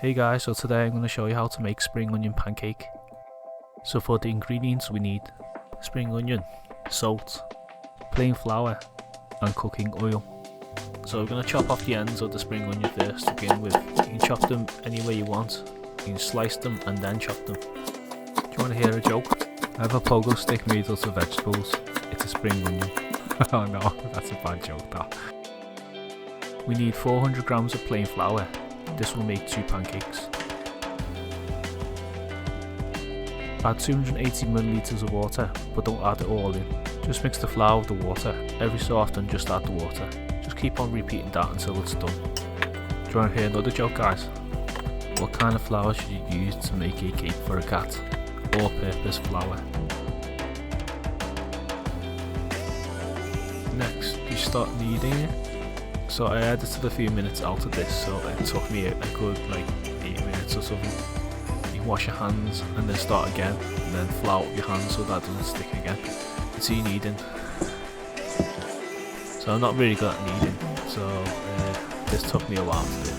Hey guys, so today I'm going to show you how to make spring onion pancake. So for the ingredients we need spring onion, salt, plain flour and cooking oil. So we're going to chop off the ends of the spring onion first to begin with. You can chop them any way you want. You can slice them and then chop them. Do you want to hear a joke? I have a pogo stick made out of vegetables. It's a spring onion. Oh no, that's a bad joke that. We need 400 grams of plain flour. This will make 2 pancakes. Add 280 milliliters of water, but don't add it all in. Just mix the flour with the water. Every so often just add the water. Just keep on repeating that until it's done. Do you want to hear another joke, guys? What kind of flour should you use to make a cake for a cat? All-purpose flour. Next, you start kneading it. So I edited a few minutes out of this, so it took me a good like 8 minutes or something. You can wash your hands and then start again, and then flour up your hands so that doesn't stick again. It's kneading. So I'm not really good at kneading, so this took me a while to do.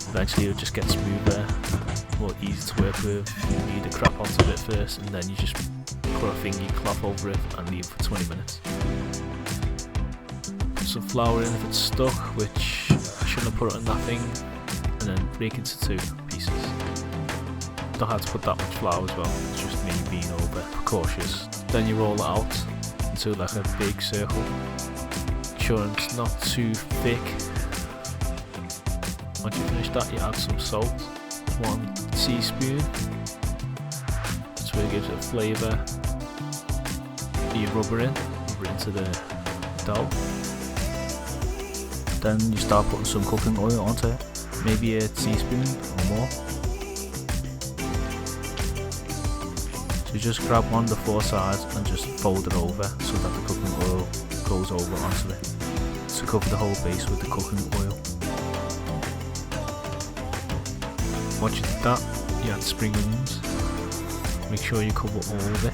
Eventually it'll just get smoother, more easy to work with. You knead the crap out of it first, and then you just put a thingy cloth over it and leave it for 20 minutes. Some flour in if it's stuck, which I shouldn't have put it in that thing, and then break it into 2 pieces. Don't have to put that much flour as well, it's just me being over precautious. Then you roll it out into like a big circle. Sure it's not too thick. Once you finish that, you add some salt, 1 teaspoon. That's where it gives it a flavour. You rub it into the dough. Then you start putting some cooking oil onto it, maybe a teaspoon or more. So you just grab one of the 4 sides and just fold it over so that the cooking oil goes over onto it, to cover the whole base with the cooking oil. Once you do that, you add spring onions. Make sure you cover all of it.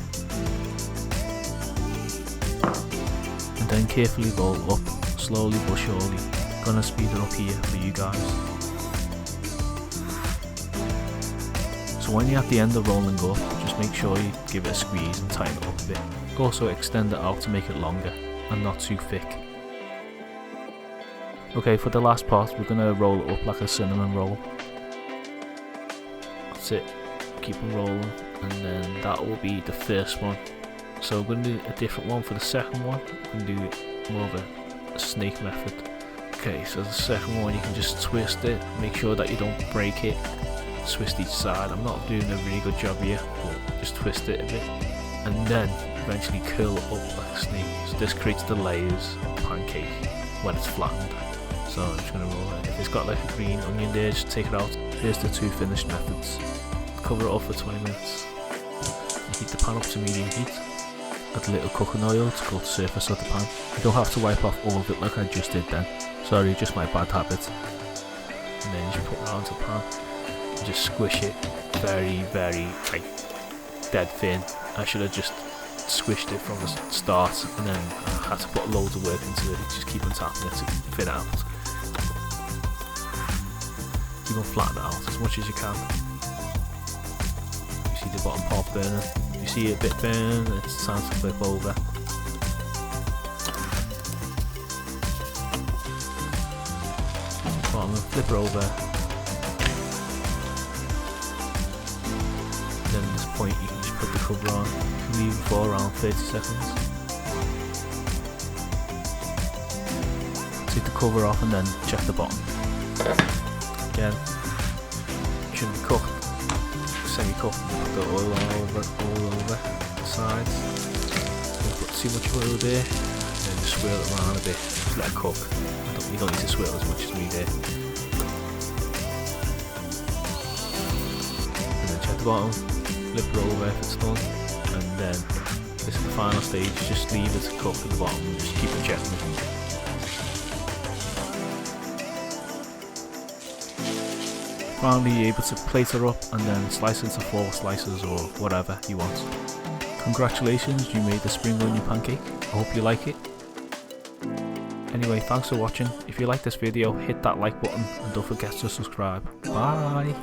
And then carefully roll up, slowly but surely. Gonna speed it up here for you guys. So when you're at the end of rolling up, just make sure you give it a squeeze and tighten it up a bit. Also extend it out to make it longer and not too thick. Okay, for the last part, we're gonna roll it up like a cinnamon roll. That's it. Keep on rolling, and then that will be the first one. So we're going to do a different one for the second one. We're going to do more of a snake method. Okay, so the second one, you can just twist it, make sure that you don't break it, twist each side. I'm not doing a really good job here, but just twist it a bit, and then eventually curl it up like a snake. So this creates the layers of pancake when it's flattened. So I'm just going to roll it. If it's got like a green onion there, just take it out. Here's the 2 finished methods. Cover it up for 20 minutes. Heat the pan up to medium heat. Add a little cooking oil to coat the surface of the pan. You don't have to wipe off all of it like I just did then. Sorry, just my bad habit. And then you just put it onto the pan and just squish it very, very like dead thin. I should have just squished it from the start, and then I had to put loads of work into it. Just keep on tapping it to thin it out. Keep on flattening it out as much as you can. You see the bottom part burning. You see it a bit burn, it's time to flip over. Bottom, flip it over. Then at this point you can just put the cover on. You can leave it for around 30 seconds. Take the cover off and then check the bottom. Again, it shouldn't be cooked. Semi-cooked. Put the oil all over the sides. Don't put too much oil there, and then just swirl it around a bit. Just let it cook. You don't need to swirl as much as me there. And then check the bottom, flip it over if it's done, and then this is the final stage. Just leave it to cook at the bottom and just keep on checking it. Finally, you're able to plate her up and then slice into 4 slices or whatever you want. Congratulations, you made the spring onion pancake. I hope you like it. Anyway, thanks for watching. If you like this video, hit that like button and don't forget to subscribe. Bye!